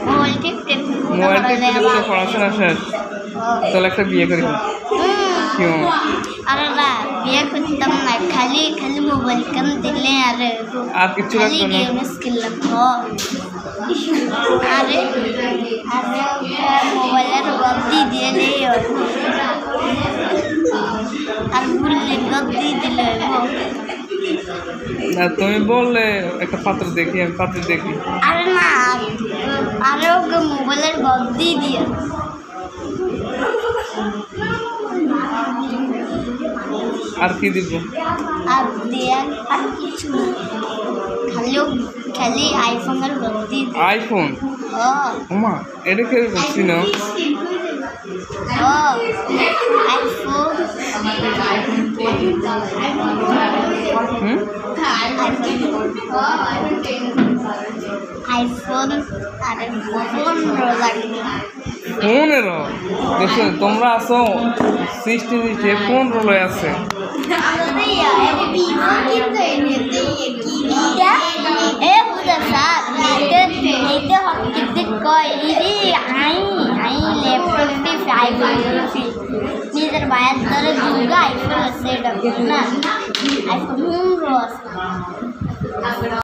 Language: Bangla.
মোবাইল টিপতে পড়াশোনা শেষ তাহলে একটা বিয়ে করি क्यों अरे ना बिया करताम ना खाली खाली मोबाइल कम दिले अरे आप किच्छु खाली गेम स्किल हो अरे अरे मोबाइल रे गद्दी दिले আর বুললে গদ্দি দিলে না তুমি বললে একটা পাত্র দেখি আমি পাত্র দেখি আরে না আরে ওকে মোবাইলের গদ্দি দিয়ে আর কি দিব আর দেয়ার আর কিছু খালি আইফোনের গদ্দি আইফোন ওমা এটা কে বলছি না আইফোন আইফোন আরে ফোন লাগবে ফোনের দেখো তোমরা আসো 60 ফোন রোলে আছে নিজের বায়ার ধরে দুর্গা আইফোন আছে এটা না আইফোন